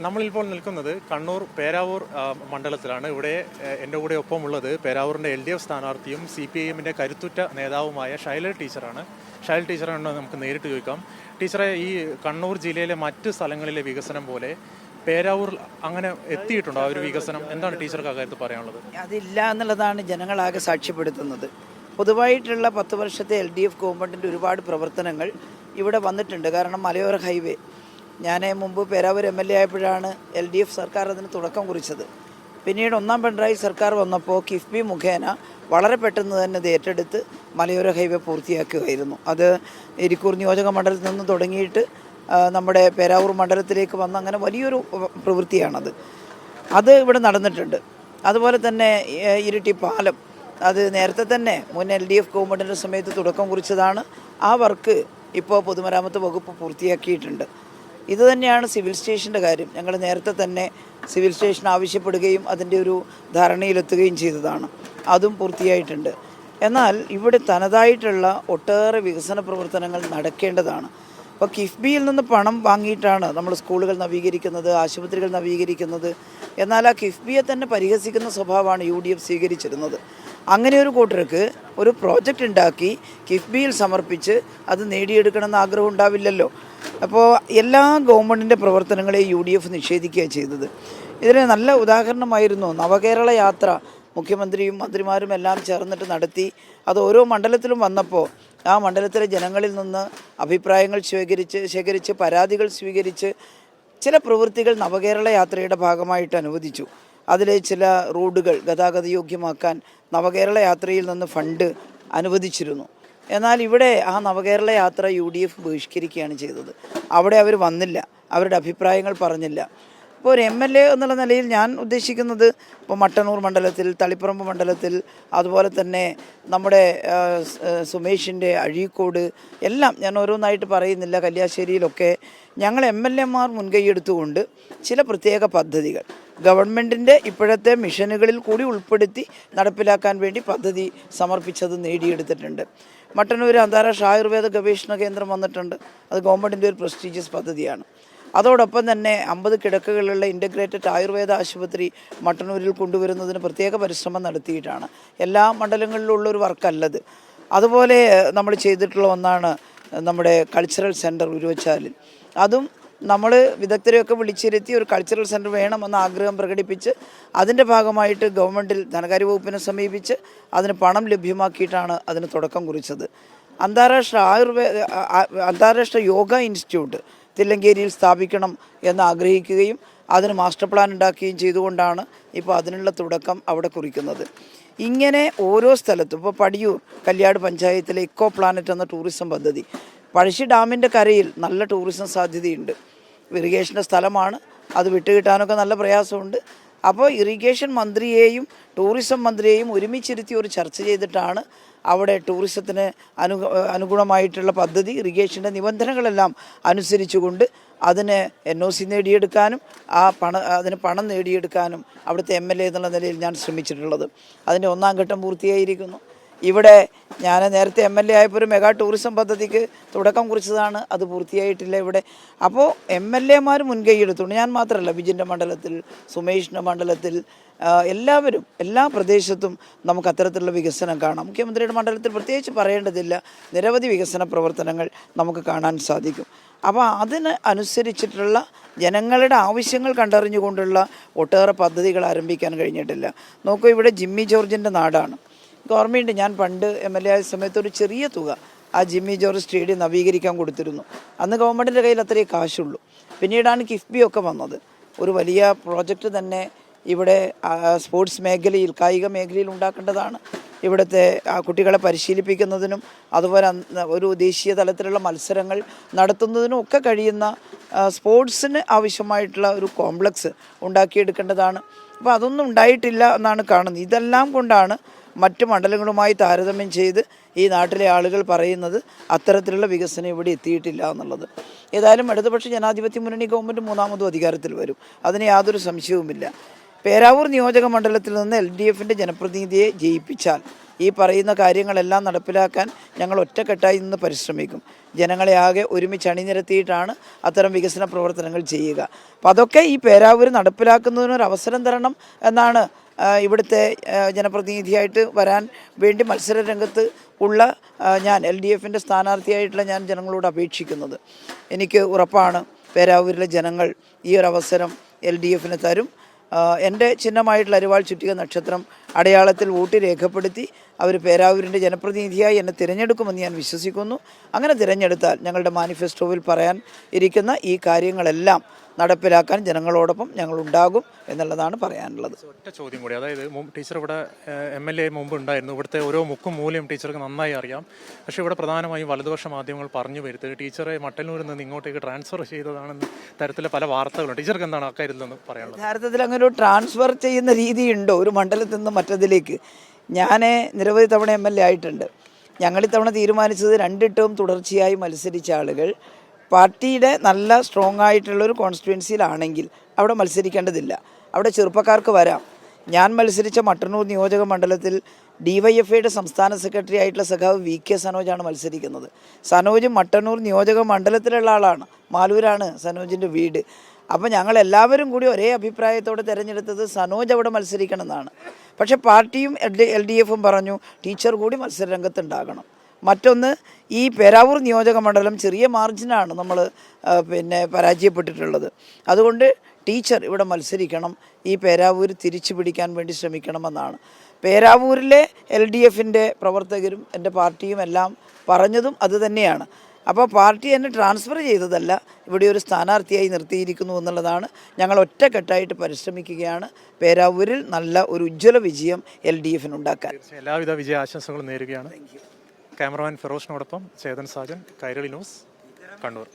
നമ്മളിപ്പോൾ നിൽക്കുന്നത് കണ്ണൂർ പേരാവൂർ മണ്ഡലത്തിലാണ്. ഇവിടെ എൻ്റെ കൂടെ ഒപ്പമുള്ളത് പേരാവൂരിൻ്റെ LDF സ്ഥാനാർത്ഥിയും CPIMൻ്റെ കരുത്തുറ്റ നേതാവുമായ ഷൈല ടീച്ചറാണ്. ഷൈല ടീച്ചറാണ് നമുക്ക് നേരിട്ട് ചോദിക്കാം. ടീച്ചറെ, ഈ കണ്ണൂർ ജില്ലയിലെ മറ്റ് സ്ഥലങ്ങളിലെ വികസനം പോലെ പേരാവൂർ അങ്ങനെ എത്തിയിട്ടുണ്ടോ ആ ഒരു വികസനം? എന്താണ് ടീച്ചർക്ക് അക്കാര്യത്തിൽ പറയാനുള്ളത്? അതില്ല എന്നുള്ളതാണ് ജനങ്ങളാകെ സാക്ഷ്യപ്പെടുത്തുന്നത്. പൊതുവായിട്ടുള്ള 10 വർഷത്തെ LDF ഗവൺമെൻറ്റിൻ്റെ ഒരുപാട് പ്രവർത്തനങ്ങൾ ഇവിടെ വന്നിട്ടുണ്ട്. കാരണം മലയോര ഹൈവേ, ഞാൻ മുമ്പ് പേരാവൂർ MLA ആയപ്പോഴാണ് LDF സർക്കാർ അതിന് തുടക്കം കുറിച്ചത്. പിന്നീട് ഒന്നാം പിണറായി സർക്കാർ വന്നപ്പോൾ കിഫ്ബി മുഖേന വളരെ പെട്ടെന്ന് തന്നെ ഇത് ഏറ്റെടുത്ത് മലയോര ഹൈവേ പൂർത്തിയാക്കുകയായിരുന്നു. അത് ഇരിക്കൂർ നിയോജക മണ്ഡലത്തിൽ നിന്ന് തുടങ്ങിയിട്ട് നമ്മുടെ പേരാവൂർ മണ്ഡലത്തിലേക്ക് വന്ന അങ്ങനെ വലിയൊരു പ്രവൃത്തിയാണത്. അത് ഇവിടെ നടന്നിട്ടുണ്ട്. അതുപോലെ തന്നെ ഇരിട്ടി പാലം, അത് നേരത്തെ തന്നെ മുൻ LDF ഗവൺമെൻറ്റിൻ്റെ സമയത്ത് തുടക്കം കുറിച്ചതാണ്. ആ വർക്ക് ഇപ്പോൾ പൊതുമരാമത്ത് വകുപ്പ് പൂർത്തിയാക്കിയിട്ടുണ്ട്. ഇത് തന്നെയാണ് സിവിൽ സ്റ്റേഷൻ്റെ കാര്യം. ഞങ്ങൾ നേരത്തെ തന്നെ സിവിൽ സ്റ്റേഷൻ ആവശ്യപ്പെടുകയും അതിൻ്റെ ഒരു ധാരണയിലെത്തുകയും ചെയ്തതാണ്. അതും പൂർത്തിയായിട്ടുണ്ട്. എന്നാൽ ഇവിടെ തനതായിട്ടുള്ള ഒട്ടേറെ വികസന പ്രവർത്തനങ്ങൾ നടക്കേണ്ടതാണ്. അപ്പോൾ കിഫ്ബിയിൽ നിന്ന് പണം വാങ്ങിയിട്ടാണ് നമ്മൾ സ്കൂളുകൾ നവീകരിക്കുന്നത്, ആശുപത്രികൾ നവീകരിക്കുന്നത്. എന്നാൽ ആ കിഫ്ബിയെ തന്നെ പരിഹസിക്കുന്ന സ്വഭാവമാണ് UDF സ്വീകരിച്ചിരുന്നത്. അങ്ങനെ ഒരു കൂട്ടർക്ക് ഒരു പ്രോജക്റ്റ് ഉണ്ടാക്കി കിഫ്ബിയിൽ സമർപ്പിച്ച് അത് നേടിയെടുക്കണമെന്ന് ആഗ്രഹം ഉണ്ടാവില്ലല്ലോ. അപ്പോൾ എല്ലാ ഗവൺമെൻറ്റിൻ്റെ പ്രവർത്തനങ്ങളെയും UDF നിഷേധിക്കുകയാണ് ചെയ്തത്. ഇതിന് നല്ല ഉദാഹരണമായിരുന്നു നവകേരള യാത്ര. മുഖ്യമന്ത്രിയും മന്ത്രിമാരും എല്ലാം ചേർന്നിട്ട് നടത്തി. അത് ഓരോ മണ്ഡലത്തിലും വന്നപ്പോൾ ആ മണ്ഡലത്തിലെ ജനങ്ങളിൽ നിന്ന് അഭിപ്രായങ്ങൾ ശേഖരിച്ച് പരാതികൾ സ്വീകരിച്ച് ചില പ്രവൃത്തികൾ നവകേരള യാത്രയുടെ ഭാഗമായിട്ട് അനുവദിച്ചു. അതിലെ ചില റോഡുകൾ ഗതാഗതയോഗ്യമാക്കാൻ നവകേരള യാത്രയിൽ നിന്ന് ഫണ്ട് അനുവദിച്ചിരുന്നു. എന്നാൽ ഇവിടെ ആ നവകേരള യാത്ര UDF ബഹിഷ്കരിക്കുകയാണ് ചെയ്തത്. അവിടെ അവർ വന്നില്ല, അവരുടെ അഭിപ്രായങ്ങൾ പറഞ്ഞില്ല. ഇപ്പോൾ ഒരു MLA എന്നുള്ള നിലയിൽ ഞാൻ ഉദ്ദേശിക്കുന്നത്, ഇപ്പോൾ മട്ടന്നൂർ മണ്ഡലത്തിൽ, തളിപ്പറമ്പ് മണ്ഡലത്തിൽ, അതുപോലെ തന്നെ നമ്മുടെ സുമേഷിൻ്റെ അഴീക്കോട് എല്ലാം ഞാൻ ഓരോന്നായിട്ട് പറയുന്നില്ല, കല്യാശ്ശേരിയിലൊക്കെ ഞങ്ങൾ MLA മാർ മുൻകൈയെടുത്തുകൊണ്ട് ചില പ്രത്യേക പദ്ധതികൾ ഗവൺമെൻറ്റിൻ്റെ ഇപ്പോഴത്തെ മിഷനുകളിൽ കൂടി ഉൾപ്പെടുത്തി നടപ്പിലാക്കാൻ വേണ്ടി പദ്ധതി സമർപ്പിച്ചത് നേടിയെടുത്തിട്ടുണ്ട്. മട്ടന്നൂർ അന്താരാഷ്ട്ര ആയുർവേദ ഗവേഷണ കേന്ദ്രം വന്നിട്ടുണ്ട്. അത് ഗവൺമെൻറ്റിൻ്റെ ഒരു പ്രസ്റ്റീജിയസ് പദ്ധതിയാണ്. അതോടൊപ്പം തന്നെ 50 കിടക്കകളുള്ള ഇൻ്റഗ്രേറ്റഡ് ആയുർവേദ ആശുപത്രി മട്ടന്നൂരിൽ കൊണ്ടുവരുന്നതിന് പ്രത്യേക പരിശ്രമം നടത്തിയിട്ടാണ്. എല്ലാ മണ്ഡലങ്ങളിലുള്ള ഒരു വർക്കല്ലത്. അതുപോലെ നമ്മൾ ചെയ്തിട്ടുള്ള ഒന്നാണ് നമ്മുടെ കൾച്ചറൽ സെൻറ്റർ ഉരുവച്ചാലിൽ. അതും നമ്മൾ വിദഗ്ധരെയൊക്കെ വിളിച്ചിരുത്തി ഒരു കൾച്ചറൽ സെൻറ്റർ വേണമെന്ന ആഗ്രഹം പ്രകടിപ്പിച്ച് അതിൻ്റെ ഭാഗമായിട്ട് ഗവൺമെൻറ്റിൽ ധനകാര്യ വകുപ്പിനെ സമീപിച്ച് അതിന് പണം ലഭ്യമാക്കിയിട്ടാണ് അതിന് തുടക്കം കുറിച്ചത്. അന്താരാഷ്ട്ര യോഗ ഇൻസ്റ്റിറ്റ്യൂട്ട് തില്ലങ്കേരിയിൽ സ്ഥാപിക്കണം എന്ന് ആഗ്രഹിക്കുകയും അതിന് മാസ്റ്റർ പ്ലാൻ ഉണ്ടാക്കുകയും ചെയ്തുകൊണ്ടാണ് ഇപ്പോൾ അതിനുള്ള തുടക്കം അവിടെ കുറിക്കുന്നത്. ഇങ്ങനെ ഓരോ സ്ഥലത്തും, ഇപ്പോൾ പടിയൂർ കല്യാട് പഞ്ചായത്തിലെ ഇക്കോ പ്ലാനറ്റ് എന്ന ടൂറിസം പദ്ധതി, പഴശ്ശി ഡാമിൻ്റെ കരയിൽ നല്ല ടൂറിസം സാധ്യതയുണ്ട്. ഇറിഗേഷൻ്റെ സ്ഥലമാണ്, അത് വിട്ടുകിട്ടാനൊക്കെ നല്ല പ്രയാസമുണ്ട്. അപ്പോൾ ഇറിഗേഷൻ മന്ത്രിയെയും ടൂറിസം മന്ത്രിയെയും ഒരുമിച്ചിരുത്തി ഒരു ചർച്ച ചെയ്തിട്ടാണ് അവിടെ ടൂറിസത്തിന് അനുഗുണമായിട്ടുള്ള പദ്ധതി, ഇറിഗേഷൻ്റെ നിബന്ധനകളെല്ലാം അനുസരിച്ചുകൊണ്ട് അതിന് NOC നേടിയെടുക്കാനും അതിന് പണം നേടിയെടുക്കാനും അവിടുത്തെ MLA എന്നുള്ള നിലയിൽ ഞാൻ ശ്രമിച്ചിട്ടുള്ളത്. അതിൻ്റെ 1ാം ഘട്ടം പൂർത്തിയായിരിക്കുന്നു. ഇവിടെ ഞാൻ നേരത്തെ MLA ആയപ്പോൾ ഒരു മെഗാ ടൂറിസം പദ്ധതിക്ക് തുടക്കം കുറിച്ചതാണ്, അത് പൂർത്തിയായിട്ടില്ല ഇവിടെ. അപ്പോൾ MLA മാർ മുൻകൈയെടുത്തുകൊണ്ട്, ഞാൻ മാത്രമല്ല, ബിജിൻ്റെ മണ്ഡലത്തിൽ, സുമേഷിൻ്റെ മണ്ഡലത്തിൽ, എല്ലാവരും എല്ലാ പ്രദേശത്തും നമുക്ക് അത്തരത്തിലുള്ള വികസനം കാണാം. മുഖ്യമന്ത്രിയുടെ മണ്ഡലത്തിൽ പ്രത്യേകിച്ച് പറയേണ്ടതില്ല, നിരവധി വികസന പ്രവർത്തനങ്ങൾ നമുക്ക് കാണാൻ സാധിക്കും. അപ്പോൾ അതിന് അനുസരിച്ചിട്ടുള്ള ജനങ്ങളുടെ ആവശ്യങ്ങൾ കണ്ടറിഞ്ഞുകൊണ്ടുള്ള ഒട്ടേറെ പദ്ധതികൾ ആരംഭിക്കാൻ കഴിഞ്ഞിട്ടില്ല. നോക്കൂ, ഇവിടെ ജിമ്മി ജോർജിൻ്റെ നാടാണ്. ഓർമ്മയുണ്ട്, ഞാൻ പണ്ട് MLA ആയ സമയത്ത് ഒരു ചെറിയ തുക ആ ജിമ്മി ജോർജ് സ്റ്റേഡിയം നവീകരിക്കാൻ കൊടുത്തിരുന്നു. അന്ന് ഗവൺമെൻറ്റിൻ്റെ കയ്യിൽ അത്രയേ കാശുള്ളൂ. പിന്നീടാണ് കിഫ്ബി ഒക്കെ വന്നത്. ഒരു വലിയ പ്രോജക്റ്റ് തന്നെ ഇവിടെ സ്പോർട്സ് മേഖലയിൽ, കായിക മേഖലയിൽ ഉണ്ടാക്കേണ്ടതാണ്. ഇവിടുത്തെ കുട്ടികളെ പരിശീലിപ്പിക്കുന്നതിനും അതുപോലെ ഒരു ദേശീയ തലത്തിലുള്ള മത്സരങ്ങൾ നടത്തുന്നതിനും ഒക്കെ കഴിയുന്ന സ്പോർട്സിന് ആവശ്യമായിട്ടുള്ള ഒരു കോംപ്ലക്സ് ഉണ്ടാക്കിയെടുക്കേണ്ടതാണ്. അപ്പോൾ അതൊന്നും ഉണ്ടായിട്ടില്ല എന്നാണ് കാണുന്നത്. ഇതെല്ലാം കൊണ്ടാണ് മറ്റ് മണ്ഡലങ്ങളുമായി താരതമ്യം ചെയ്ത് ഈ നാട്ടിലെ ആളുകൾ പറയുന്നത് അത്തരത്തിലുള്ള വികസനം ഇവിടെ എത്തിയിട്ടില്ല എന്നുള്ളത്. ഏതായാലും ഇടതുപക്ഷ ജനാധിപത്യ മുന്നണി ഗവൺമെൻറ് 3ാമതും അധികാരത്തിൽ വരും, അതിന് യാതൊരു സംശയവുമില്ല. പേരാവൂർ നിയോജക മണ്ഡലത്തിൽ നിന്ന് LDFൻ്റെ ജനപ്രതിനിധിയെ ജയിപ്പിച്ചാൽ ഈ പറയുന്ന കാര്യങ്ങളെല്ലാം നടപ്പിലാക്കാൻ ഞങ്ങൾ ഒറ്റക്കെട്ടായി നിന്ന് പരിശ്രമിക്കും. ജനങ്ങളെ ആകെ ഒരുമിച്ച് അണിനിരത്തിയിട്ടാണ് അത്തരം വികസന പ്രവർത്തനങ്ങൾ ചെയ്യുക. അപ്പം അതൊക്കെ ഈ പേരാവൂർ നടപ്പിലാക്കുന്നതിനൊരു അവസരം തരണം എന്നാണ് ഇവിടുത്തെ ജനപ്രതിനിധിയായിട്ട് വരാൻ വേണ്ടി മത്സര രംഗത്ത് ഉള്ള ഞാൻ LDFൻ്റെ സ്ഥാനാർത്ഥിയായിട്ടുള്ള ഞാൻ ജനങ്ങളോട് അപേക്ഷിക്കുന്നത്. എനിക്ക് ഉറപ്പാണ് പേരാവൂരിലെ ജനങ്ങൾ ഈ ഒരു അവസരം LDFന് തരും. എൻ്റെ ചിഹ്നമായിട്ടുള്ള അരിവാൾ ചുറ്റിക നക്ഷത്രം അടയാളത്തിൽ വോട്ട് രേഖപ്പെടുത്തി അവർ പേരാവൂരിൻ്റെ ജനപ്രതിനിധിയായി എന്നെ തിരഞ്ഞെടുക്കുമെന്ന് ഞാൻ വിശ്വസിക്കുന്നു. അങ്ങനെ തിരഞ്ഞെടുത്താൽ ഞങ്ങളുടെ മാനിഫെസ്റ്റോവിൽ പറയാൻ ഇരിക്കുന്ന ഈ കാര്യങ്ങളെല്ലാം നടപ്പിലാക്കാൻ ജനങ്ങളോടൊപ്പം ഞങ്ങൾ ഉണ്ടാകും എന്നുള്ളതാണ് പറയാനുള്ളത്. ഒറ്റ ചോദ്യം കൂടി, അതായത് ടീച്ചർ ഇവിടെ MLA മുമ്പ് ഉണ്ടായിരുന്നു. ഇവിടുത്തെ ഓരോ മുക്കും മൂലയും ടീച്ചർക്ക് നന്നായി അറിയാം. പക്ഷേ ഇവിടെ പ്രധാനമായും വലതുപക്ഷ മാധ്യമങ്ങൾ പറഞ്ഞു വരുന്നത് ടീച്ചറെ മട്ടന്നൂരിൽ നിന്ന് ഇങ്ങോട്ടേക്ക് ട്രാൻസ്ഫർ ചെയ്തതാണെന്ന് തരത്തിലെ പല വാർത്തകളുണ്ട്. ടീച്ചർക്ക് എന്താണ് അക്കാര്യത്തിൽ നിന്ന് പറയാനുള്ളത്? യഥാർത്ഥത്തിൽ അങ്ങനെ ഒരു ട്രാൻസ്ഫർ ചെയ്യുന്ന രീതിയുണ്ടോ ഒരു മണ്ഡലത്തിൽ നിന്ന് മറ്റതിലേക്ക്? ഞാൻ നിരവധി തവണ MLA ആയിട്ടുണ്ട്. ഞങ്ങളിത്തവണ തീരുമാനിച്ചത് രണ്ടിട്ടവും തുടർച്ചയായി മത്സരിച്ച ആളുകൾ പാർട്ടിയുടെ നല്ല സ്ട്രോങ് ആയിട്ടുള്ളൊരു കോൺസ്റ്റിറ്റ്യുവൻസിയിലാണെങ്കിൽ അവിടെ മത്സരിക്കേണ്ടതില്ല. അവിടെ ചെറുപ്പക്കാർക്ക് വരാം. ഞാൻ മത്സരിച്ച മട്ടന്നൂർ നിയോജക മണ്ഡലത്തിൽ DYFIയുടെ സംസ്ഥാന സെക്രട്ടറി ആയിട്ടുള്ള സഖാവ് VK സനോജാണ് മത്സരിക്കുന്നത്. സനോജ് മട്ടന്നൂർ നിയോജക മണ്ഡലത്തിലുള്ള ആളാണ്. മാലൂരാണ് സനോജിൻ്റെ വീട്. അപ്പോൾ ഞങ്ങൾ എല്ലാവരും കൂടി ഒരേ അഭിപ്രായത്തോടെ തിരഞ്ഞെടുത്തത് സനോജ് അവിടെ മത്സരിക്കണം എന്നാണ്. പക്ഷേ പാർട്ടിയും LDFും പറഞ്ഞു ടീച്ചർ കൂടി മത്സര രംഗത്തുണ്ടാകണം. മറ്റൊന്ന്, ഈ പേരാവൂർ നിയോജക മണ്ഡലം ചെറിയ മാർജിനാണ് നമ്മൾ പരാജയപ്പെട്ടിട്ടുള്ളത്. അതുകൊണ്ട് ടീച്ചർ ഇവിടെ മത്സരിക്കണം, ഈ പേരാവൂർ തിരിച്ചു പിടിക്കാൻ വേണ്ടി ശ്രമിക്കണമെന്നാണ് പേരാവൂരിലെ LDFൻ്റെ പ്രവർത്തകരും എൻ്റെ പാർട്ടിയും എല്ലാം പറഞ്ഞതും അതുതന്നെയാണ്. അപ്പോൾ പാർട്ടി എന്നെ ട്രാൻസ്ഫർ ചെയ്തതല്ല, ഇവിടെ ഒരു സ്ഥാനാർത്ഥിയായി നിർത്തിയിരിക്കുന്നു എന്നുള്ളതാണ്. ഞങ്ങൾ ഒറ്റക്കെട്ടായിട്ട് പരിശ്രമിക്കുകയാണ് പേരാവൂരിൽ നല്ല ഒരു ഉജ്ജ്വല വിജയം LDFനുണ്ടാക്കാൻ. എല്ലാവിധ വിജയ ആശംസകളും നേരുകയാണ്. ക്യാമറമാൻ ഫിറോഷിനോടൊപ്പം ചേതൻ സാജൻ, കൈരളി ന്യൂസ്, കണ്ണൂർ.